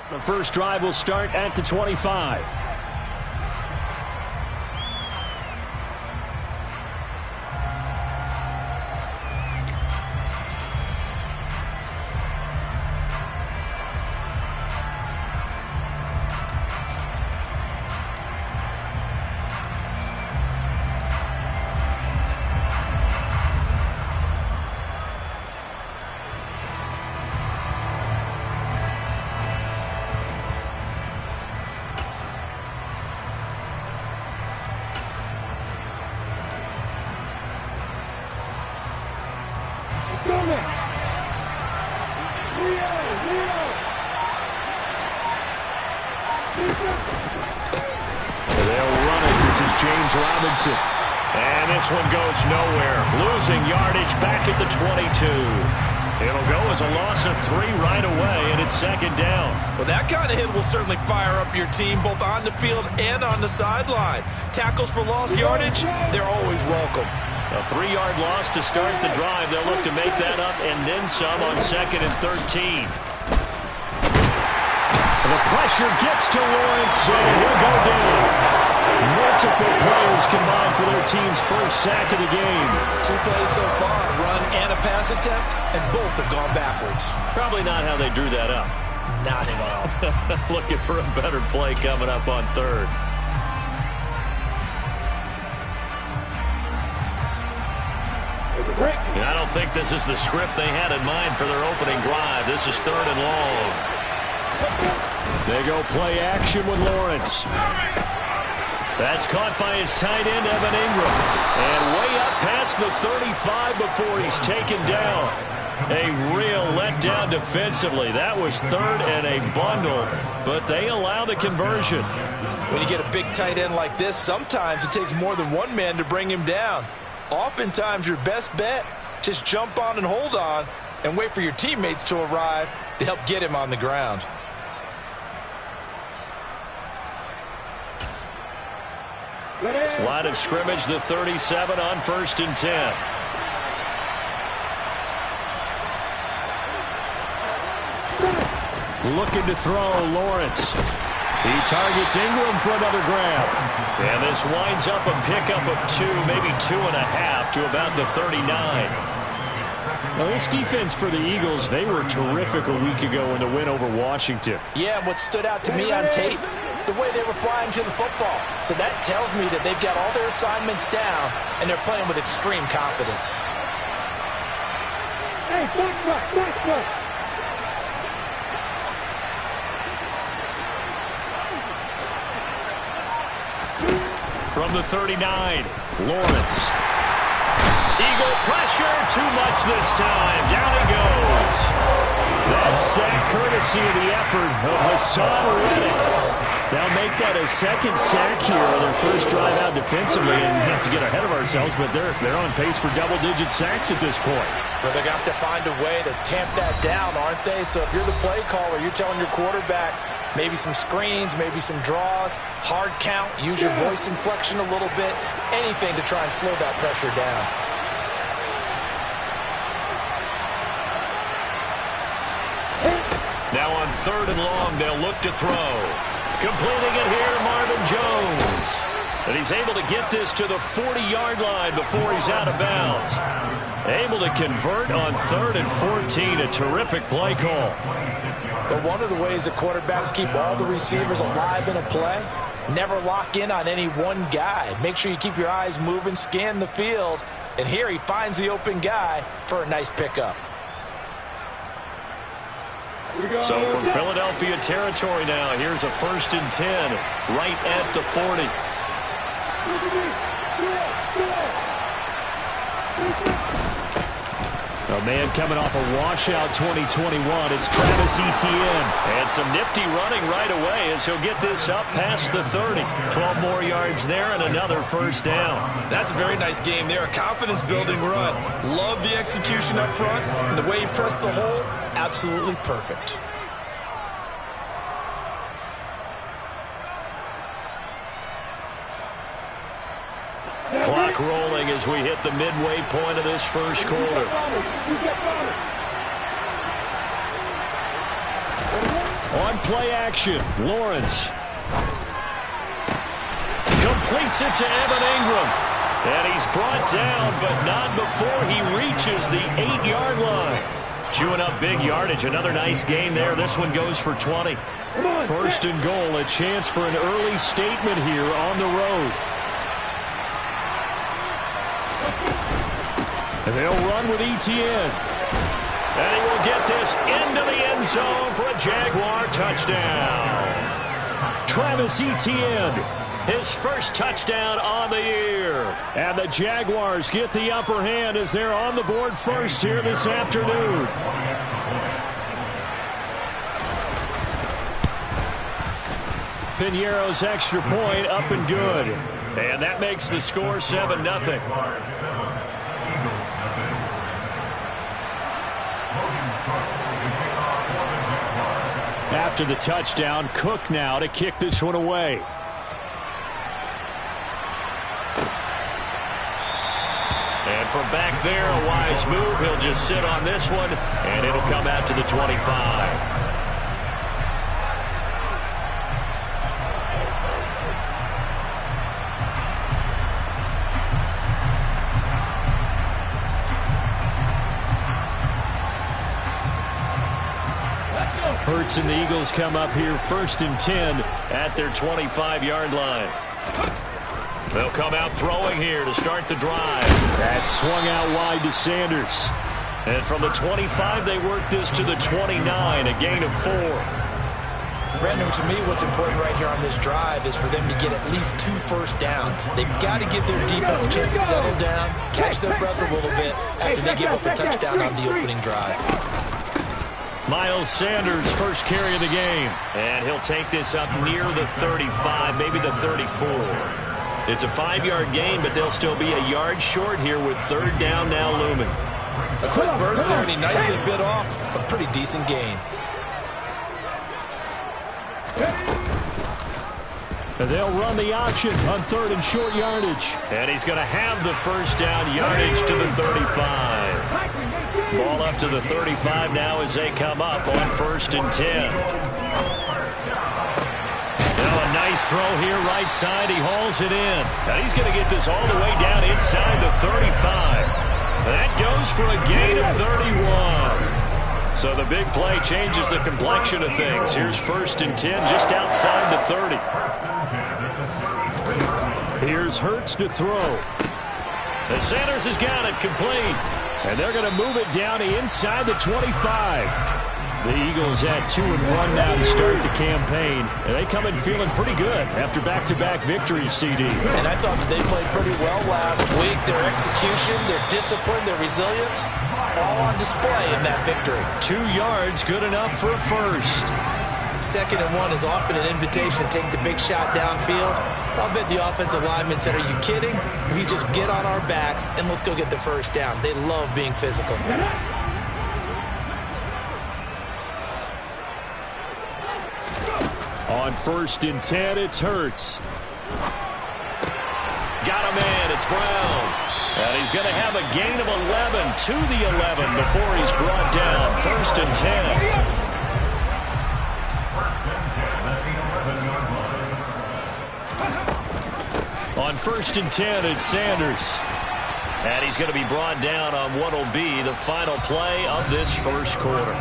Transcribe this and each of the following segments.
The first drive will start at the 25. And this one goes nowhere. Losing yardage back at the 22. It'll go as a loss of 3 right away, and it's second down. Well, that kind of hit will certainly fire up your team both on the field and on the sideline. Tackles for lost yardage, they're always welcome. A 3-yard loss to start the drive. They'll look to make that up and then some on 2nd and 13. The pressure gets to Lawrence, and he'll go down. Multiple players combined for their team's first sack of the game. 2 plays so far, run and a pass attempt, and both have gone backwards. Probably not how they drew that up. Not at all. Looking for a better play coming up on 3rd. I don't think this is the script they had in mind for their opening drive. This is 3rd and long. They go play action with Lawrence. That's caught by his tight end, Evan Ingram. And way up past the 35 before he's taken down. A real letdown defensively. That was 3rd and a bundle, but they allow the conversion. When you get a big tight end like this, sometimes it takes more than one man to bring him down. Oftentimes, your best bet, just jump on and hold on and wait for your teammates to arrive to help get him on the ground. Line of scrimmage, the 37 on 1st and 10. Looking to throw, Lawrence. He targets Ingram for another grab. And this winds up a pickup of 2, maybe 2.5 to about the 39. Now, this defense for the Eagles, they were terrific a week ago in the win over Washington. Yeah, and what stood out to me on tape, the way they were flying to the football. So that tells me that they've got all their assignments down, and they're playing with extreme confidence. Hey, back. From the 39, Lawrence. Eagle pressure, too much this time. Down he goes. That sack courtesy of the effort of Hassan Reddick. They'll make that a second sack here on their first drive out defensively, and have to get ahead of ourselves, but they're on pace for double-digit sacks at this point. But they're going to have to find a way to tamp that down, aren't they? So if you're the play caller, you're telling your quarterback maybe some screens, maybe some draws, hard count, use your voice inflection a little bit, anything to try and slow that pressure down. Now on 3rd and long, they'll look to throw. Completing it here, Marvin Jones. And he's able to get this to the 40-yard line before he's out of bounds. Able to convert on 3rd and 14. A terrific play call. But one of the ways that quarterbacks keep all the receivers alive in a play, never lock in on any one guy. Make sure you keep your eyes moving, scan the field. And here he finds the open guy for a nice pickup. So from Philadelphia territory now, here's a 1st and 10 right at the 40. A man coming off a washout 2021. It's Travis Etienne. And some nifty running right away as he'll get this up past the 30. 12 more yards there and another first down. That's a very nice game there. A confidence-building run. Love the execution up front. And the way he pressed the hole, absolutely perfect. Clock rolling as we hit the midway point of this first quarter. On play action, Lawrence. Completes it to Evan Ingram. And he's brought down, but not before he reaches the 8-yard line. Chewing up big yardage. Another nice gain there. This one goes for 20. First and goal, a chance for an early statement here on the road. And they'll run with Etienne. And he will get this into the end zone for a Jaguar touchdown. Travis Etienne. His first touchdown on the year. And the Jaguars get the upper hand as they're on the board first here this afternoon. Piñeiro's extra point up and good. And that makes the score 7-0. After the touchdown, Cook now to kick this one away. And from back there, a wise move. He'll just sit on this one, and it'll come out to the 25. Hurts and the Eagles come up here first and 10 at their 25-yard line. They'll come out throwing here to start the drive. That swung out wide to Sanders. And from the 25, they work this to the 29, a gain of 4. Brandon, to me, what's important right here on this drive is for them to get at least 2 first downs. They've got to give their defense a chance to settle down, catch their breath a little bit after they give up a touchdown on the opening drive. Miles Sanders, first carry of the game. And he'll take this up near the 35, maybe the 34. It's a 5-yard gain, but they'll still be a yard short here with third down now looming. A quick burst there, and he nicely bit off a pretty decent gain. And they'll run the option on third and short yardage. And he's going to have the first down yardage to the 35. Ball up to the 35 now as they come up on first and 10. Now a nice throw here right side. He hauls it in. And he's going to get this all the way down inside the 35. That goes for a gain of 31. So the big play changes the complexion of things. Here's first and 10 just outside the 30. Here's Hurts to throw. And Sanders has got it complete. And they're going to move it down inside the 25. The Eagles at 2-1 now to start the campaign. And they come in feeling pretty good after back-to-back victories, CD. And I thought that they played pretty well last week. Their execution, their discipline, their resilience, all on display in that victory. 2 yards, good enough for a first. 2nd and 1 is often an invitation to take the big shot downfield. I'll bet the offensive lineman said, "Are you kidding? We just get on our backs and let's go get the first down." They love being physical. On first and 10, it's Hurts. Got him in. It's Brown. And he's going to have a gain of 11 to the 11 before he's brought down. First and 10. On first and 10, it's Sanders. And he's going to be brought down on what will be the final play of this first quarter.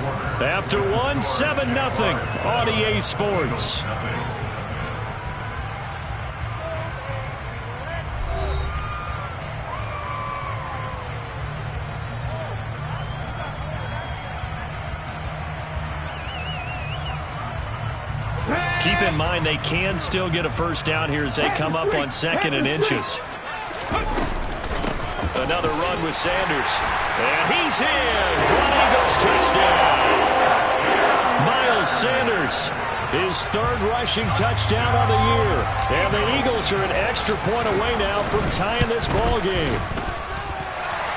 After one, 7-0 on EA Sports. Keep in mind they can still get a first down here as they come up on 2nd and inches. Another run with Sanders. And he's in for an Eagles touchdown. Miles Sanders, his 3rd rushing touchdown of the year. And the Eagles are an extra point away now from tying this ball game.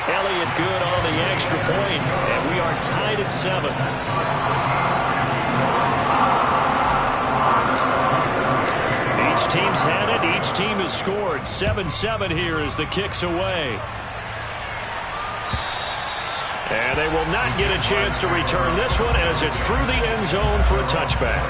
Elliott good on the extra point, and we are tied at 7. Each team's had it. Each team has scored. 7-7 here as the kick's away. And they will not get a chance to return this one as it's through the end zone for a touchback.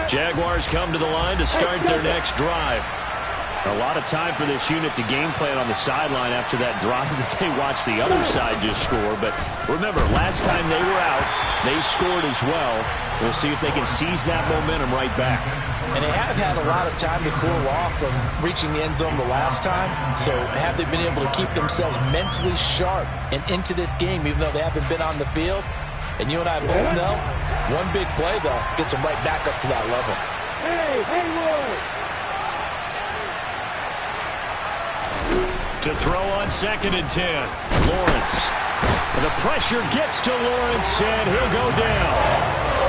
Jaguars come to the line to start their next drive. A lot of time for this unit to game plan on the sideline after that drive that they watched the other side just score. But remember, last time they were out, they scored as well. We'll see if they can seize that momentum right back. And they have had a lot of time to cool off from reaching the end zone the last time. So have they been able to keep themselves mentally sharp and into this game even though they haven't been on the field? And you and I both know, one big play, though, gets them right back up to that level. Hey, Haywood! To throw on 2nd and 10. Lawrence. And the pressure gets to Lawrence, and he'll go down.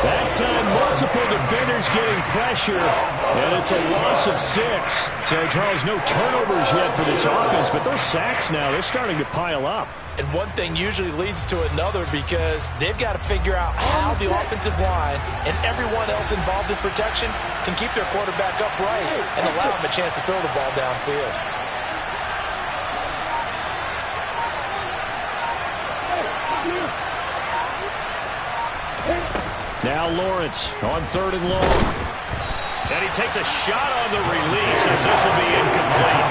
That time, multiple defenders getting pressure, and it's a loss of 6. So, Charles, no turnovers yet for this offense, but those sacks now, they're starting to pile up. And one thing usually leads to another because they've got to figure out how the offensive line and everyone else involved in protection can keep their quarterback upright and allow him a chance to throw the ball downfield. Now Lawrence on 3rd and long. And he takes a shot on the release as this will be incomplete.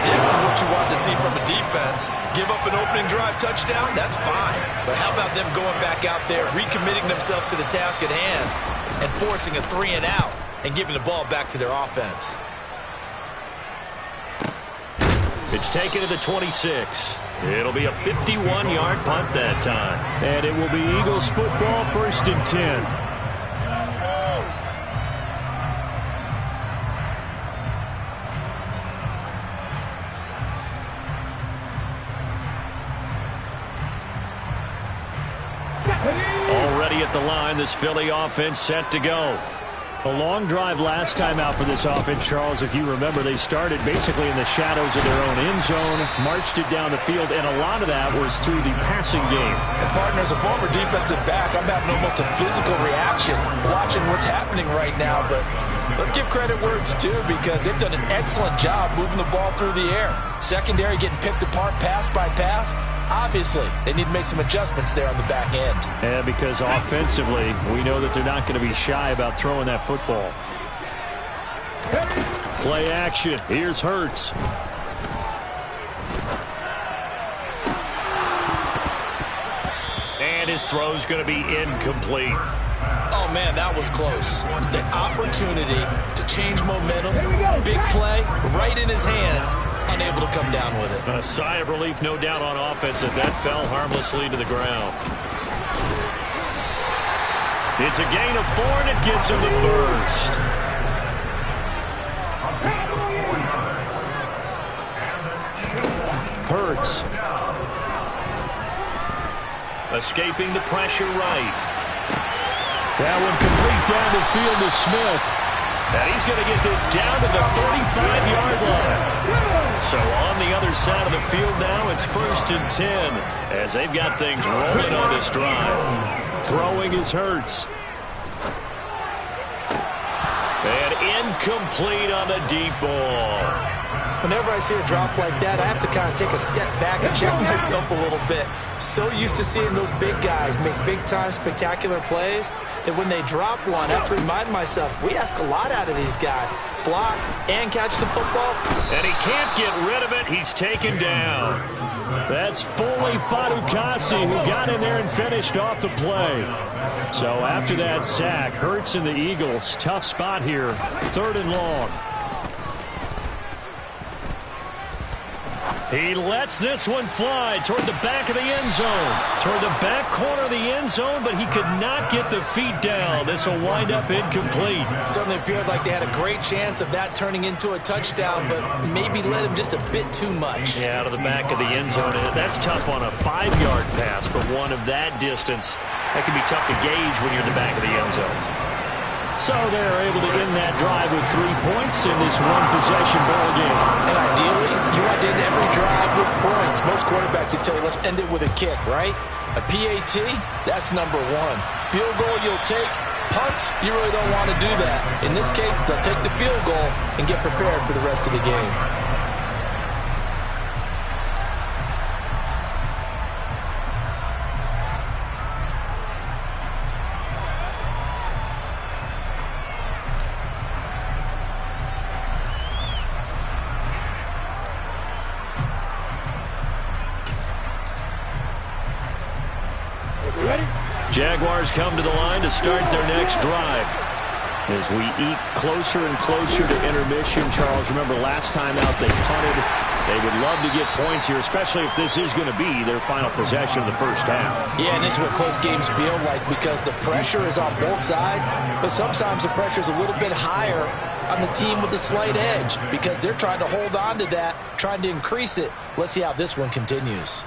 This is what you want to see from a defense. Give up an opening drive touchdown, that's fine. But how about them going back out there, recommitting themselves to the task at hand, and forcing a 3-and-out and giving the ball back to their offense. It's taken to the 26. It'll be a 51-yard punt that time. And it will be Eagles football, 1st and 10. Already at the line, this Philly offense set to go. A long drive last time out for this offense, Charles. If you remember, they started basically in the shadows of their own end zone, marched it down the field, and a lot of that was through the passing game. And partner, as a former defensive back, I'm having almost a physical reaction watching what's happening right now. But let's give credit where it's due because they've done an excellent job moving the ball through the air. Secondary getting picked apart pass by pass. Obviously, they need to make some adjustments there on the back end. Yeah, because offensively, we know that they're not going to be shy about throwing that football. Play action. Here's Hurts. And his throw's going to be incomplete. Oh, man, that was close. The opportunity to change momentum, big play, right in his hands, unable to come down with it. A sigh of relief, no doubt, on offense that fell harmlessly to the ground. It's a gain of 4, and it gets him the first. Hurts. Escaping the pressure right. That one complete down the field to Smith. And he's going to get this down to the 35-yard line. So on the other side of the field now, it's 1st and 10 as they've got things rolling on this drive. Throwing is Hurts. And incomplete on the deep ball. Whenever I see a drop like that, I have to kind of take a step back and check myself a little bit. So used to seeing those big guys make big-time spectacular plays that when they drop one, I have to remind myself, we ask a lot out of these guys. Block and catch the football. And he can't get rid of it. He's taken down. That's Foley Fadukasi who got in there and finished off the play. So after that sack, Hurts and the Eagles, tough spot here, 3rd and long. He lets this one fly toward the back of the end zone. Toward the back corner of the end zone, but he could not get the feet down. This will wind up incomplete. Certainly appeared like they had a great chance of that turning into a touchdown, but maybe led him just a bit too much. Yeah, out of the back of the end zone. That's tough on a 5-yard pass, but one of that distance, that can be tough to gauge when you're in the back of the end zone. So they're able to end that drive with 3 points in this one-possession ball game. And ideally, you want to end every drive with quarterbacks who tell you, let's end it with a kick, right? A PAT, that's number one. Field goal you'll take. Punts, you really don't want to do that. In this case, they'll take the field goal and get prepared for the rest of the game. Jaguars come to the line to start their next drive. As we eat closer and closer to intermission, Charles, remember last time out they punted. They would love to get points here, especially if this is going to be their final possession of the first half. Yeah, and this is what close games feel like because the pressure is on both sides, but sometimes the pressure is a little bit higher on the team with the slight edge because they're trying to hold on to that, trying to increase it. Let's see how this one continues.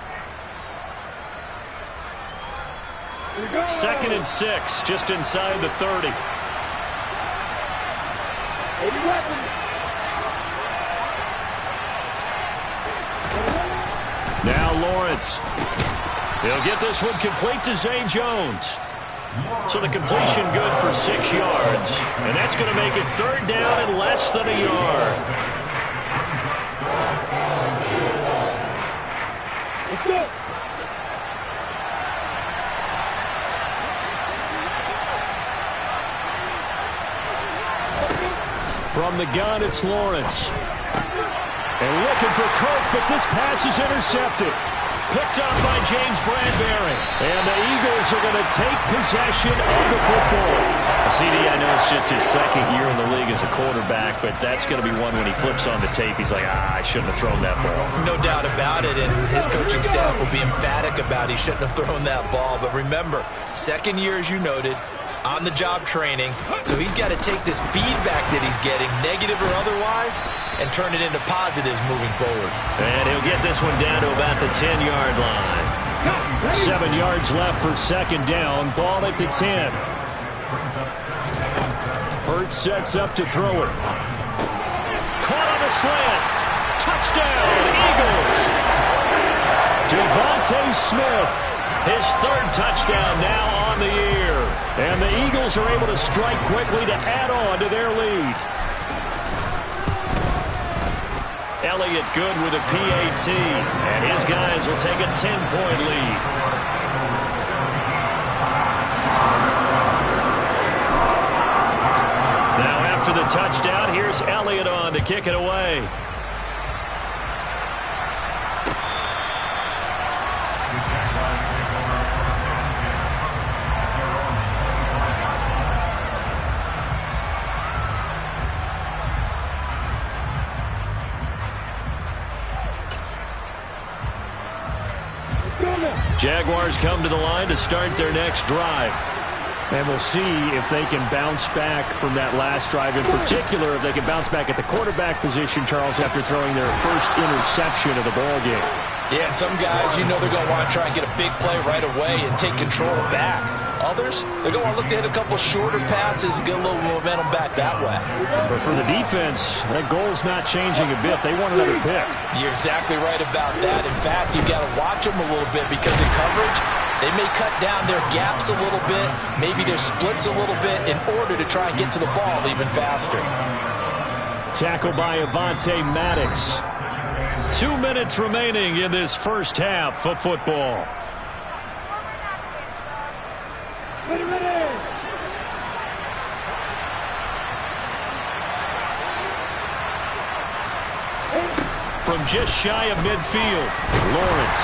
2nd and 6, just inside the 30. Now Lawrence. He'll get this one complete to Zay Jones. So the completion good for 6 yards. And that's going to make it 3rd down and less than a yard. Let's go. From the gun, it's Lawrence. And looking for Kirk, but this pass is intercepted. Picked up by James Bradbury. And the Eagles are going to take possession of the football. CD, I know it's just his 2nd year in the league as a quarterback, but that's going to be one when he flips on the tape. He's like, I shouldn't have thrown that ball. No doubt about it, and his coaching staff will be emphatic about he shouldn't have thrown that ball. But remember, 2nd year, as you noted, on-the-job training, so he's got to take this feedback that he's getting, negative or otherwise, and turn it into positives moving forward. And he'll get this one down to about the 10-yard line. 7 yards left for 2nd down. Ball at the 10. Hurts sets up to throw it. Caught on a slant. Touchdown, Eagles. Devontae Smith, his 3rd touchdown now on the year. And the Eagles are able to strike quickly to add on to their lead. Elliott good with a PAT. And his guys will take a 10-point lead. Now after the touchdown, here's Elliott on to kick it away. Jaguars come to the line to start their next drive. And we'll see if they can bounce back from that last drive. In particular, if they can bounce back at the quarterback position, Charles, after throwing their first interception of the ball game. Yeah, and some guys, you know they're going to want to try and get a big play right away and take control back. Others, they're going to want to look to hit a couple shorter passes and get a little momentum back that way. But for the defense, that goal's not changing a bit. They want another pick. You're exactly right about that. In fact, you've got to watch them a little bit because in coverage, they may cut down their gaps a little bit, maybe their splits a little bit in order to try and get to the ball even faster. Tackle by Avonte Maddox. 2 minutes remaining in this first half of football. From just shy of midfield, Lawrence.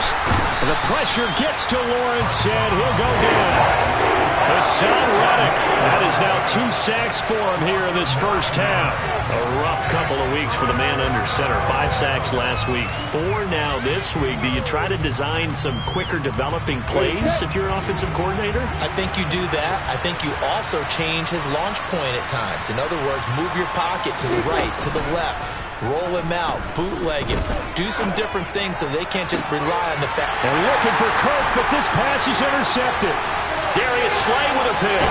The pressure gets to Lawrence, and he'll go down. Hassan Reddick. That is now 2 sacks for him here in this first half. A rough couple of weeks for the man under center. 5 sacks last week, 4 now this week. Do you try to design some quicker developing plays if you're an offensive coordinator? I think you do that. I think you also change his launch point at times. In other words, move your pocket to the right, to the left. Roll him out, bootleg him, do some different things so they can't just rely on the fact. They're looking for Kirk, but this pass is intercepted. Darius Slay with a pick.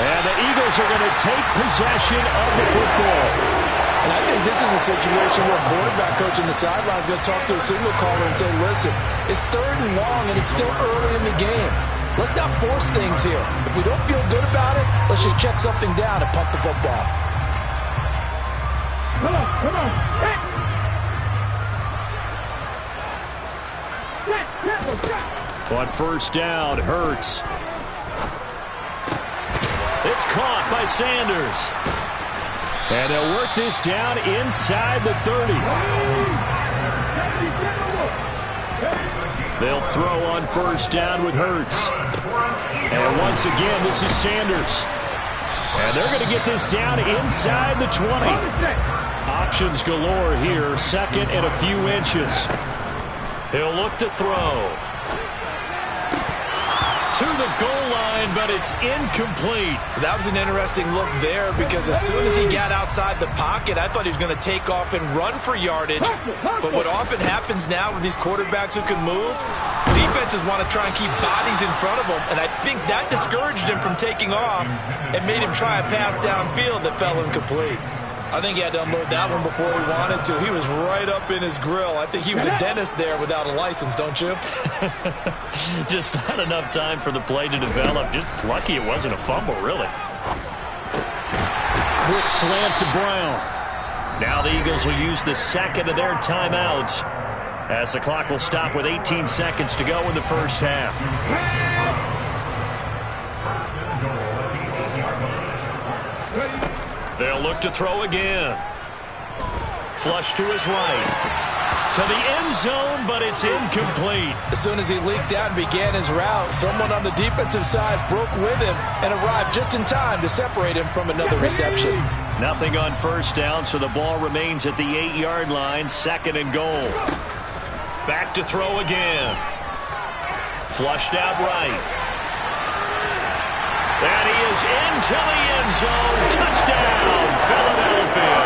And the Eagles are going to take possession of the football. And I think this is a situation where a quarterback coach in the sideline is going to talk to a signal caller and say, listen, it's 3rd and long and it's still early in the game. Let's not force things here. If we don't feel good about it, let's just check something down and punt the football. Come on. Hey. On first down, Hurts. It's caught by Sanders. And they'll work this down inside the 30. They'll throw on first down with Hurts. And once again, this is Sanders. And they're going to get this down inside the 20. Options galore here, 2nd and a few inches. He'll look to throw. To the goal line, but it's incomplete. That was an interesting look there because as soon as he got outside the pocket, I thought he was going to take off and run for yardage. But what often happens now with these quarterbacks who can move, defenses want to try and keep bodies in front of them, and I think that discouraged him from taking off and made him try a pass downfield that fell incomplete. I think he had to unload that one before he wanted to. He was right up in his grill. I think he was a dentist there without a license, don't you? Just not enough time for the play to develop. Just lucky it wasn't a fumble, really. Quick slant to Brown. Now the Eagles will use the 2nd of their timeouts as the clock will stop with 18 seconds to go in the first half. They'll look to throw again. Flush to his right. To the end zone, but it's incomplete. As soon as he leaked out and began his route, someone on the defensive side broke with him and arrived just in time to separate him from another reception. Nothing on first down, so the ball remains at the 8-yard line, 2nd and goal. Back to throw again. Flushed out right. And he is into the end zone. Touchdown, Philadelphia.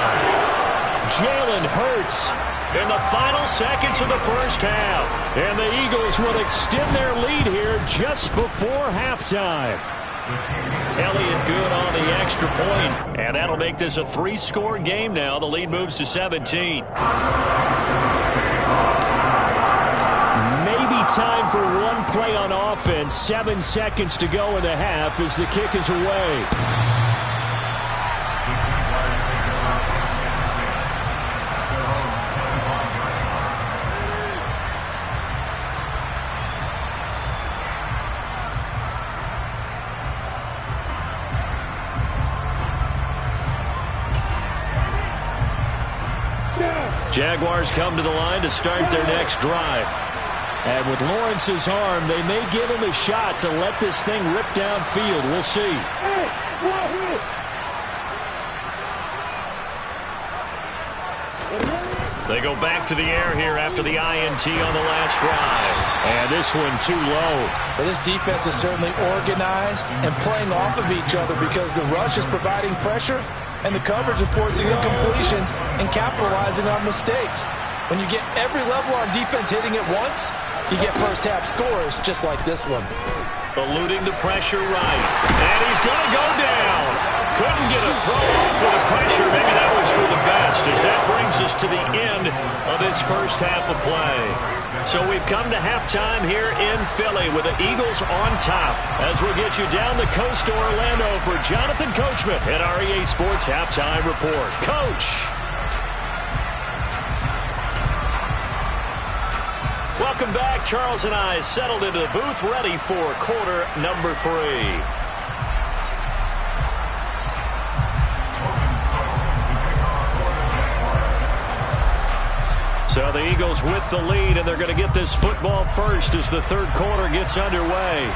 Jalen Hurts in the final seconds of the first half. And the Eagles will extend their lead here just before halftime. Elliott good on the extra point. And that'll make this a 3-score game now. The lead moves to 17. Time for one play on offense. 7 seconds to go in the half as the kick is away. Jaguars come to the line to start their next drive. And with Lawrence's arm, they may give him a shot to let this thing rip downfield. We'll see. They go back to the air here after the INT on the last drive. And this one too low. Well, this defense is certainly organized and playing off of each other because the rush is providing pressure and the coverage is forcing incompletions and capitalizing on mistakes. When you get every level on defense hitting at once, you get first-half scores just like this one. Eluding the pressure right. And he's going to go down. Couldn't get a throw off with the pressure. Maybe that was for the best as that brings us to the end of this first half of play. So we've come to halftime here in Philly with the Eagles on top as we'll get you down the coast to Orlando for Jonathan Coachman at our EA Sports Halftime Report. Coach. Welcome back. Charles and I settled into the booth ready for quarter number 3. So the Eagles with the lead, and they're going to get this football first as the third quarter gets underway.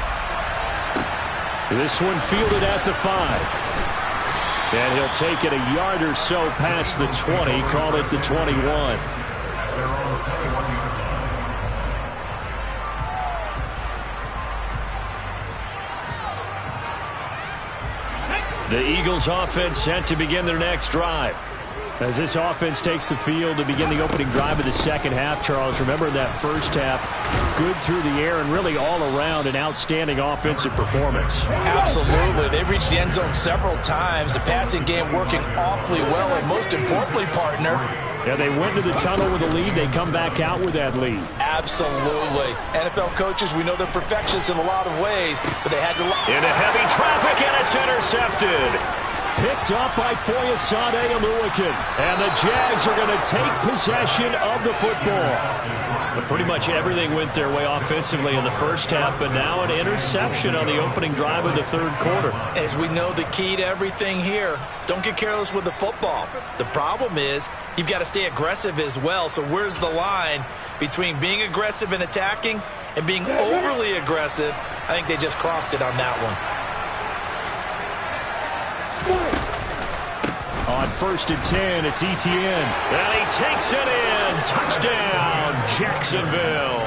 This one fielded at the 5. And he'll take it a yard or so past the 20, call it the 21. The Eagles offense set to begin their next drive. As this offense takes the field to begin the opening drive of the second half, Charles, remember that first half, good through the air and really all around an outstanding offensive performance. Absolutely. They've reached the end zone several times. The passing game working awfully well, and most importantly, partner, yeah, they went to the tunnel with a lead. They come back out with that lead. Absolutely. NFL coaches, we know they're perfectionists in a lot of ways, but they had to... Into heavy traffic, and it's intercepted. Picked up by Foyesade Oluwakin. And the Jags are going to take possession of the football. But pretty much everything went their way offensively in the first half, but now an interception on the opening drive of the third quarter. As we know, the key to everything here, don't get careless with the football. The problem is you've got to stay aggressive as well. So where's the line between being aggressive and attacking and being overly aggressive? I think they just crossed it on that one. On 1st and 10, it's Etienne. And he takes it in. Touchdown, Jacksonville.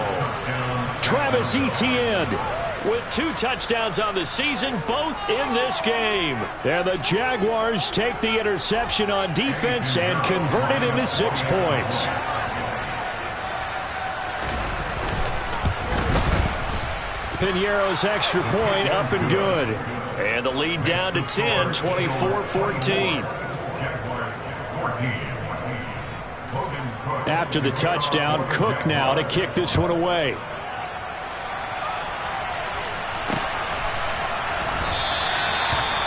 Travis Etienne with 2 touchdowns on the season, both in this game. And the Jaguars take the interception on defense and convert it into 6 points. Pinheiro's extra point up and good. And the lead down to 10, 24-14. After the touchdown, Cook now to kick this one away.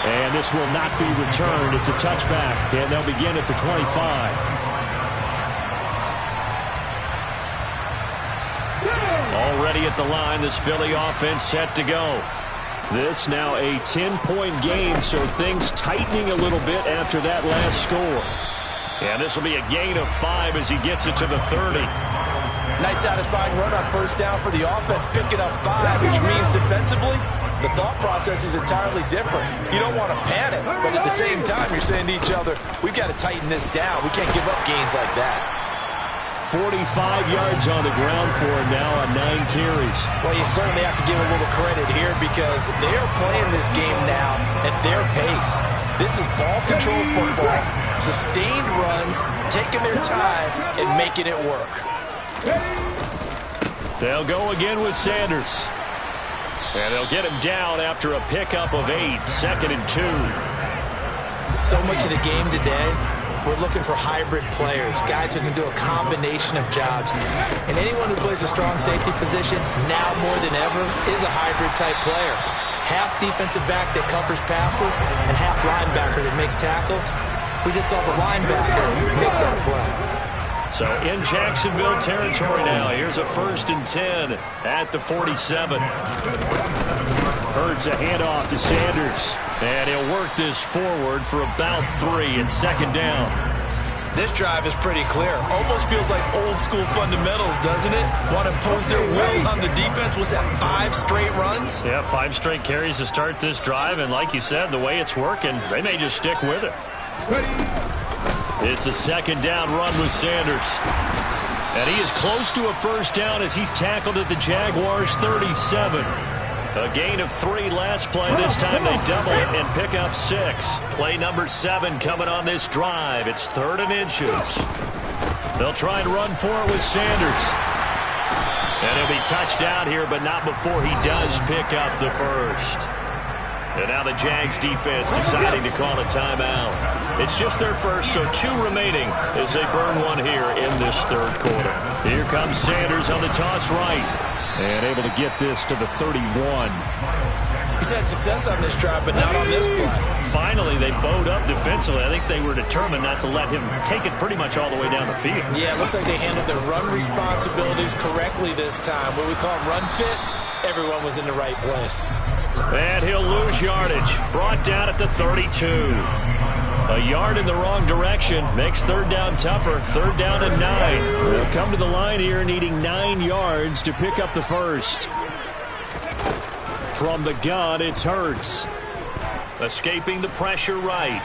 And this will not be returned. It's a touchback, and they'll begin at the 25. Already at the line, this Philly offense set to go. This now a 10-point game, so things tightening a little bit after that last score. And this will be a gain of 5 as he gets it to the 30. Nice satisfying run on first down for the offense, picking up 5, which means defensively, the thought process is entirely different. You don't want to panic, but at the same time, you're saying to each other, we've got to tighten this down. We can't give up gains like that. 45 yards on the ground for him now on 9 carries. Well, you certainly have to give a little credit here because they are playing this game now at their pace. This is ball control football, sustained runs, taking their time and making it work. They'll go again with Sanders. And they'll get him down after a pickup of 8, 2nd and 2. So much of the game today, we're looking for hybrid players, guys who can do a combination of jobs. And anyone who plays a strong safety position, now more than ever, is a hybrid type player. Half defensive back that covers passes and half linebacker that makes tackles. We just saw the linebacker make that play. So in Jacksonville territory now. Here's a 1st and 10 at the 47. Hurts a handoff to Sanders. And he'll work this forward for about 3 and 2nd down. This drive is pretty clear. Almost feels like old school fundamentals, doesn't it? Want to impose their will on the defense. Was that 5 straight runs? Yeah, 5 straight carries to start this drive. And like you said, the way it's working, they may just stick with it. It's a 2nd down run with Sanders. And he is close to a 1st down as he's tackled at the Jaguars 37. A gain of 3 last play. This time they double it and pick up 6. Play number 7 coming on this drive. It's 3rd and inches. They'll try and run for it with Sanders. And he'll be touched down here, but not before he does pick up the 1st. And now the Jags defense deciding to call a timeout. It's just their first, so 2 remaining as they burn 1 here in this 3rd quarter. Here comes Sanders on the toss right. And able to get this to the 31. He's had success on this drive, but not on this play. Finally, they bowed up defensively. I think they were determined not to let him take it pretty much all the way down the field. Yeah, it looks like they handled their run responsibilities correctly this time. What we call run fits, everyone was in the right place. And he'll lose yardage. Brought down at the 32. A yard in the wrong direction makes 3rd down tougher. 3rd down and 9. They'll come to the line here needing 9 yards to pick up the 1st. From the gun, it's Hurts. Escaping the pressure right.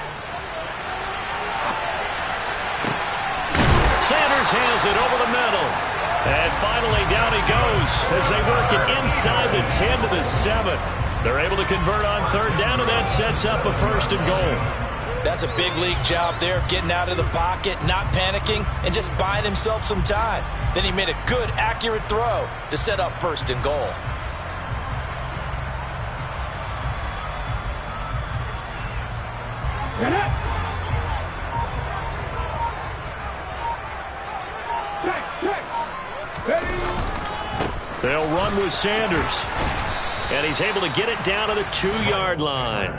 Sanders has it over the middle. And finally down he goes as they work it inside the 10 to the 7. They're able to convert on 3rd down, and that sets up a 1st and goal. That's a big league job there of getting out of the pocket, not panicking, and just buying himself some time. Then he made a good, accurate throw to set up 1st and goal. They'll run with Sanders. And he's able to get it down to the 2-yard line.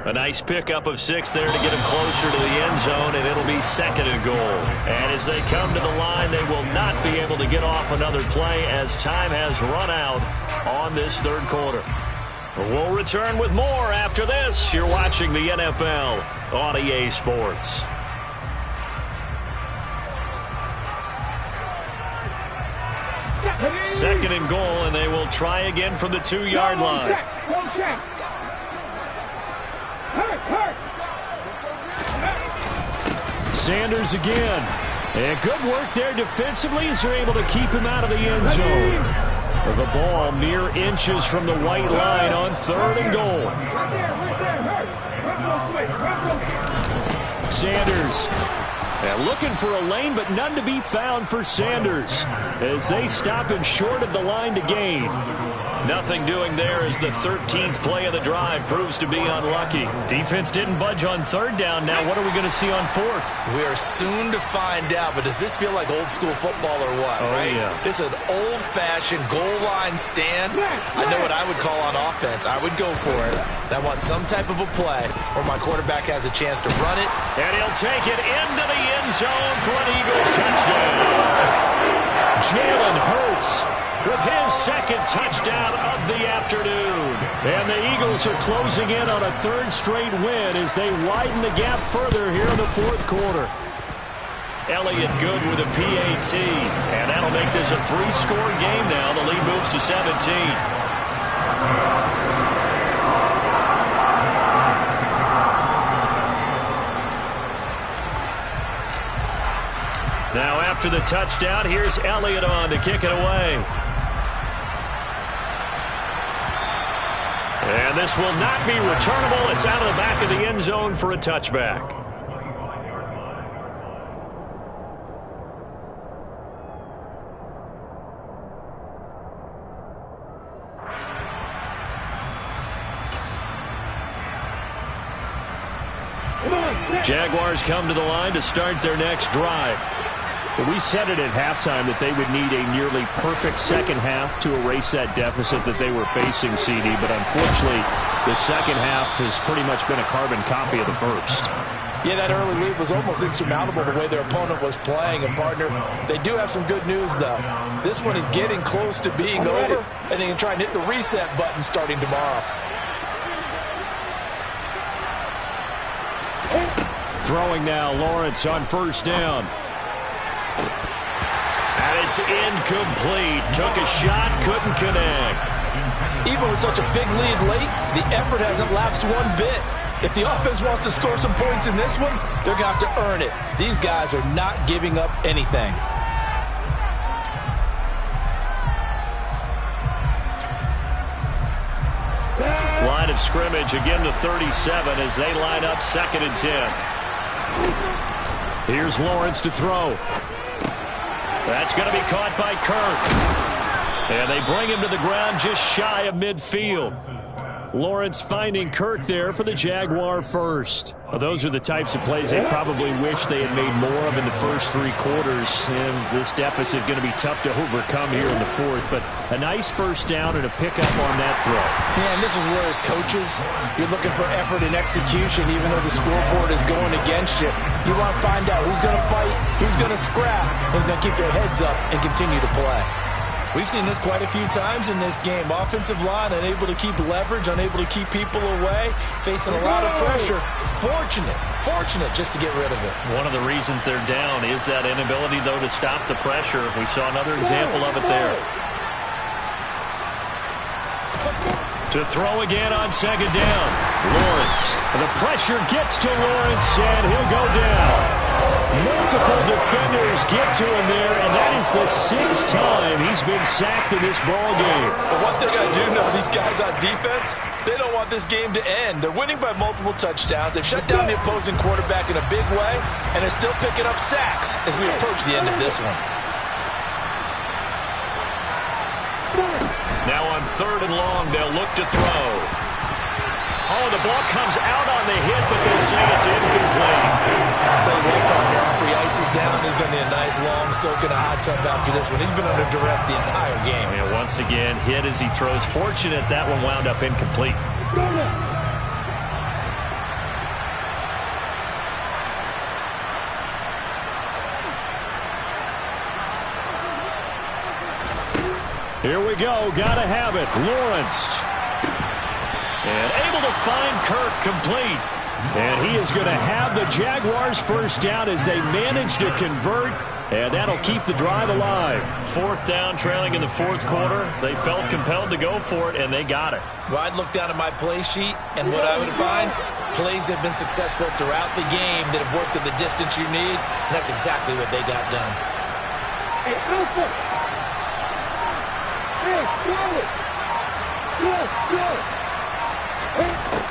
A nice pickup of 6 there to get him closer to the end zone, and it'll be 2nd and goal. And as they come to the line, they will not be able to get off another play as time has run out on this 3rd quarter. We'll return with more after this. You're watching the NFL on EA Sports. Second and goal, and they will try again from the 2-yard line. Sanders again. And good work there defensively as they're able to keep him out of the end zone. The ball mere inches from the white line on 3rd and goal. Sanders. And looking for a lane, but none to be found for Sanders as they stop him short of the line to gain. Nothing doing there as the 13th play of the drive proves to be unlucky. Defense didn't budge on 3rd down. Now what are we going to see on 4th? We are soon to find out, but does this feel like old school football or what? Oh, right? Yeah. This is an old-fashioned goal line stand. I know what I would call on offense. I would go for it. I want some type of a play where my quarterback has a chance to run it. And he'll take it into the end zone for an Eagles touchdown. Jalen Hurts with his 2nd touchdown of the afternoon. And the Eagles are closing in on a 3rd straight win as they widen the gap further here in the 4th quarter. Elliott good with a PAT. And that'll make this a 3-score game now. The lead moves to 17. Now after the touchdown, here's Elliott on to kick it away. And this will not be returnable. It's out of the back of the end zone for a touchback. Jaguars come to the line to start their next drive. We said it at halftime that they would need a nearly perfect second half to erase that deficit that they were facing, CD. But unfortunately, the second half has pretty much been a carbon copy of the first. Yeah, that early lead was almost insurmountable the way their opponent was playing. And, partner, they do have some good news, though. This one is getting close to being over, and they can try and hit the reset button starting tomorrow. Throwing now, Lawrence on 1st down. And it's incomplete. Took a shot, couldn't connect. Even with such a big lead late, the effort hasn't lapsed one bit. If the offense wants to score some points in this one, they're going to have to earn it. These guys are not giving up anything. Line of scrimmage, again the 37 as they line up 2nd and 10. Here's Lawrence to throw. That's going to be caught by Kirk. And they bring him to the ground just shy of midfield. Lawrence finding Kirk there for the Jaguar first. Well, those are the types of plays they probably wish they had made more of in the first 3 quarters. And this deficit going to be tough to overcome here in the 4th. But a nice first down and a pickup on that throw. Yeah, and this is where as coaches, you're looking for effort and execution even though the scoreboard is going against you. You want to find out who's going to fight, who's going to scrap, who's going to keep their heads up and continue to play. We've seen this quite a few times in this game. Offensive line unable to keep leverage, unable to keep people away, facing a lot of pressure. Fortunate just to get rid of it. One of the reasons they're down is that inability, though, to stop the pressure. We saw another example of it there. To throw again on 2nd down. Lawrence. The pressure gets to Lawrence, and he'll go down. Multiple defenders get to him there, and that is the 6th time he's been sacked in this ball game. But what they got to do now, these guys on defense, they don't want this game to end. They're winning by multiple touchdowns. They've shut down the opposing quarterback in a big way, and they're still picking up sacks as we approach the end of this one. Now on 3rd and long, they'll look to throw. Oh, the ball comes out on the hit, but they'll say it's incomplete. I'll tell you what, partner, after he ices down, he's going to need a nice long soak in a hot tub after this one. He's been under duress the entire game. And once again, hit as he throws. Fortunate that one wound up incomplete. Here we go. Got to have it. Lawrence. And able to find Kirk complete. And he is going to have the Jaguars first down as they manage to convert. And that'll keep the drive alive. 4th down, trailing in the 4th quarter. They felt compelled to go for it, and they got it. Well, I'd look down at my play sheet, and what I would find, plays have been successful throughout the game that have worked at the distance you need, and that's exactly what they got done. Hey, Alpha! Hey, go!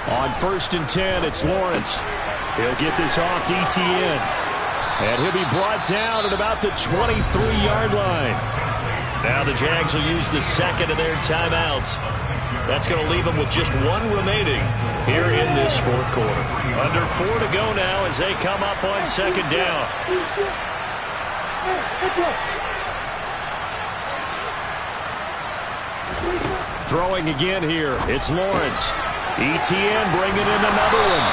On 1st and 10, it's Lawrence. He'll get this off to ETN. And he'll be brought down at about the 23-yard line. Now the Jags will use the 2nd of their timeouts. That's going to leave them with just 1 remaining here in this 4th quarter. Under 4 to go now as they come up on 2nd down. Throwing again here, it's Lawrence. ETN bringing in another one.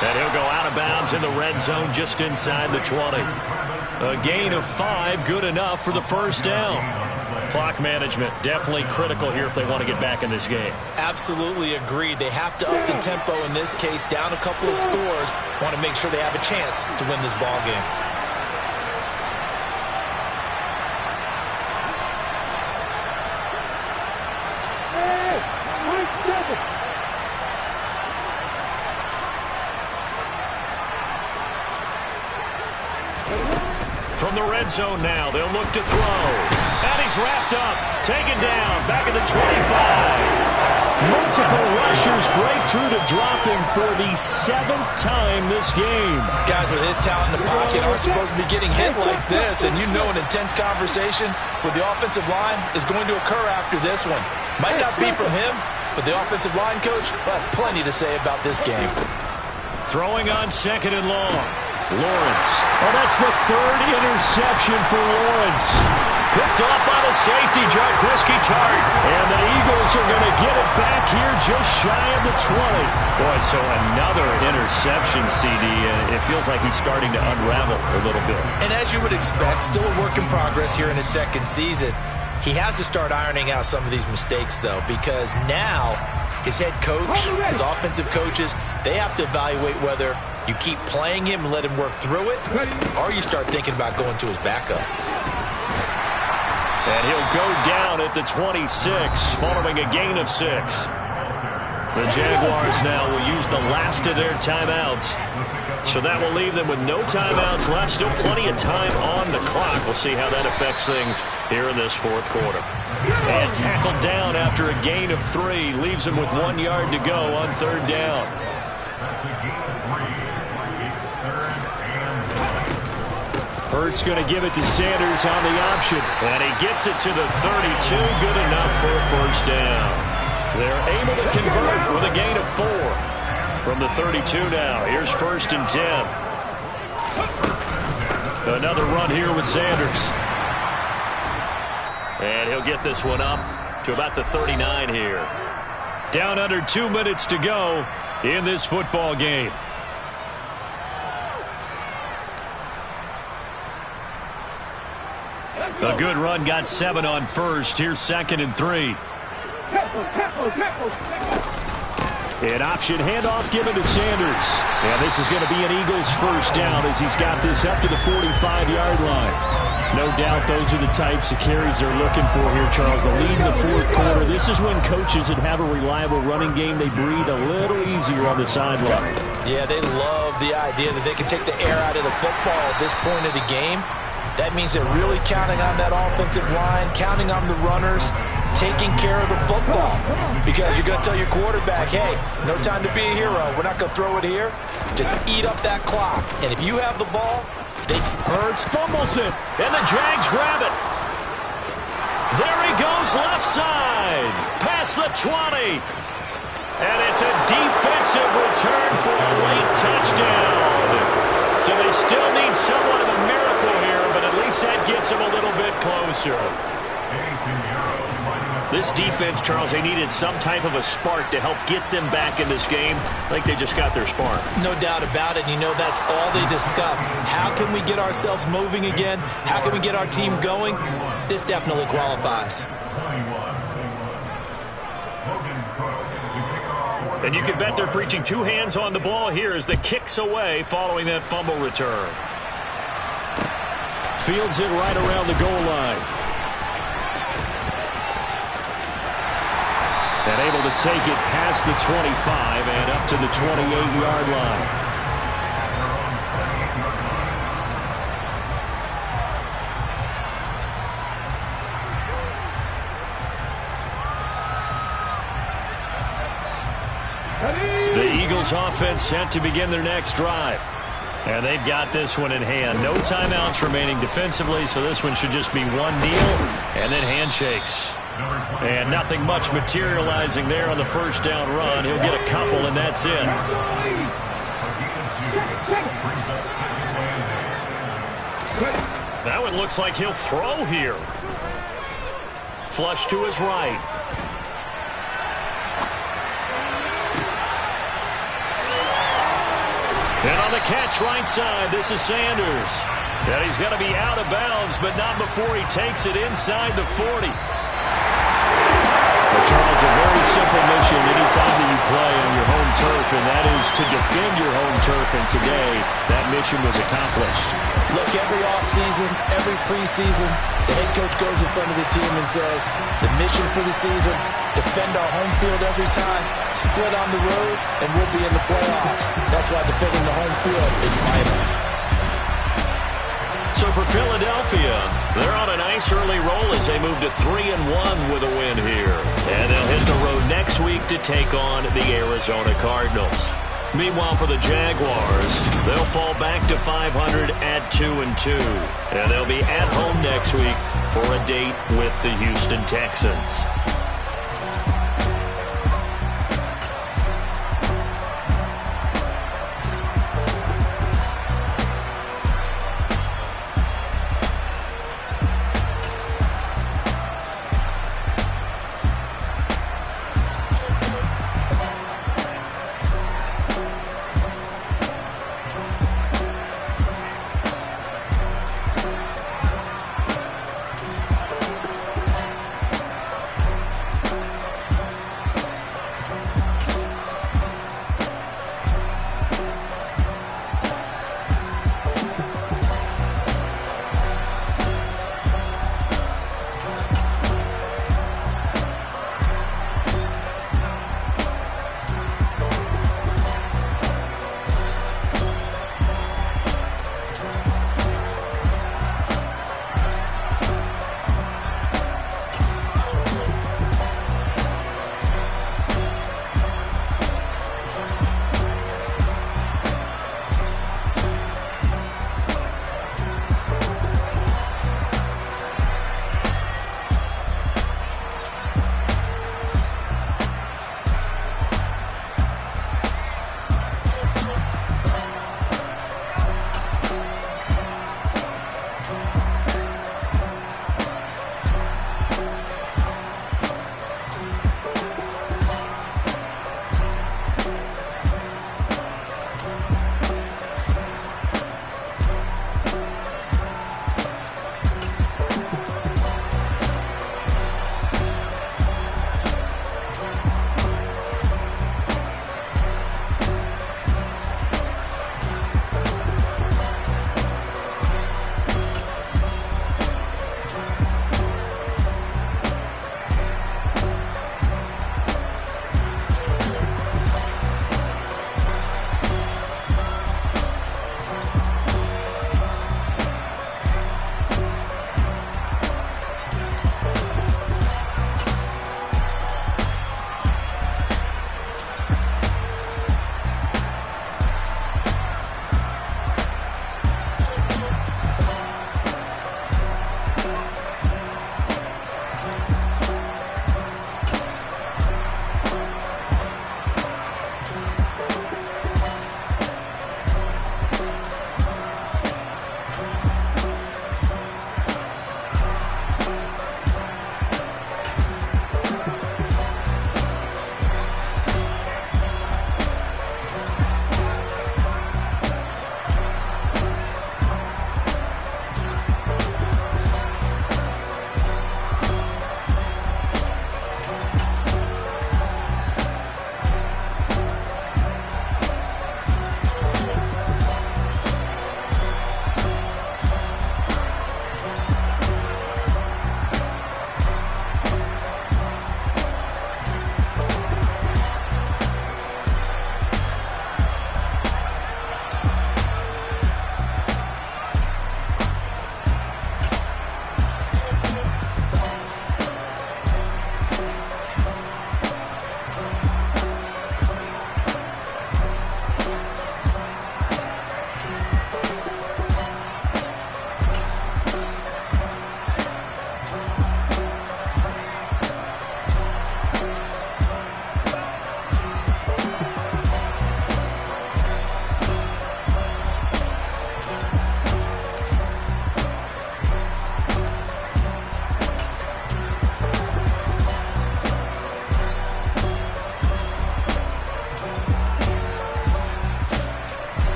And he'll go out of bounds in the red zone just inside the 20. A gain of 5, good enough for the first down. Clock management definitely critical here if they want to get back in this game. Absolutely agreed. They have to up the tempo in this case, down a couple of scores. Want to make sure they have a chance to win this ball game. From the red zone now, they'll look to throw. And he's wrapped up, taken down, back at the 25. Multiple rushers break through to drop him for the 7th time this game. Guys with his talent in the pocket aren't supposed to be getting hit like this, and you know an intense conversation with the offensive line is going to occur after this one. Might not be from him, but the offensive line coach will have plenty to say about this game. Throwing on 2nd and long. Lawrence. Oh, that's the 3rd interception for Lawrence. Picked off by the safety, Jaguars WK. And the Eagles are going to get it back here just shy of the 20. Boy, so another interception, CD. It feels like he's starting to unravel a little bit. And as you would expect, still a work in progress here in his 2nd season. He has to start ironing out some of these mistakes, though, because now his head coach, his offensive coaches, they have to evaluate whether you keep playing him and let him work through it, or you start thinking about going to his backup. And he'll go down at the 26, following a gain of 6. The Jaguars now will use the last of their timeouts. So that will leave them with no timeouts left. Still plenty of time on the clock. We'll see how that affects things here in this 4th quarter. And tackled down after a gain of 3. Leaves him with 1 yard to go on 3rd down. Hurts going to give it to Sanders on the option. And he gets it to the 32. Good enough for a first down. They're able to convert with a gain of 4. From the 32 now. Here's 1st and 10. Another run here with Sanders. And he'll get this one up to about the 39 here. Down under 2 minutes to go in this football game. A good run, got 7 on 1st. Here's 2nd and 3. An option handoff given to Sanders. And this is going to be an Eagles first down as he's got this up to the 45-yard line. No doubt those are the types of carries they're looking for here, Charles. The lead in the 4th quarter. This is when coaches that have a reliable running game, they breathe a little easier on the sideline. Yeah, they love the idea that they can take the air out of the football at this point of the game. That means they're really counting on that offensive line, counting on the runners, taking care of the football. Because you're going to tell your quarterback, hey, no time to be a hero. We're not going to throw it here. Just eat up that clock. And if you have the ball, Hurts fumbles it, and the Jags grab it. There he goes left side, past the 20. And it's a defensive return for a late touchdown. So they still need somewhat of a miracle here, but at least that gets them a little bit closer. This defense, Charles, they needed some type of a spark to help get them back in this game. I think they just got their spark. no doubt about it. You know, that's all they discussed. How can we get ourselves moving again? How can we get our team going? This definitely qualifies. And you can bet they're preaching two hands on the ball here as the kick's away following that fumble return. Fields it right around the goal line. And able to take it past the 25 and up to the 28-yard line. The Eagles offense set to begin their next drive. And they've got this one in hand. No timeouts remaining defensively, so this one should just be one kneel and then handshakes. And nothing much materializing there on the first down run. He'll get a couple, and that's it. That one looks like he'll throw here. Flush to his right. And on the catch right side, this is Sanders. And he's going to be out of bounds, but not before he takes it inside the 40. Well, Charles, a very simple mission anytime that you play on your home turf, and that is to defend your home turf. And today, that mission was accomplished. Look, every offseason, every preseason, the head coach goes in front of the team and says, the mission for the season, defend our home field every time, split on the road, and we'll be in the playoffs. That's why defending the home field is vital. So for Philadelphia, they're on a nice early roll as they move to 3-1 with a win here. And they'll hit the road next week to take on the Arizona Cardinals. Meanwhile, for the Jaguars, they'll fall back to 500 at 2-2. And they'll be at home next week for a date with the Houston Texans.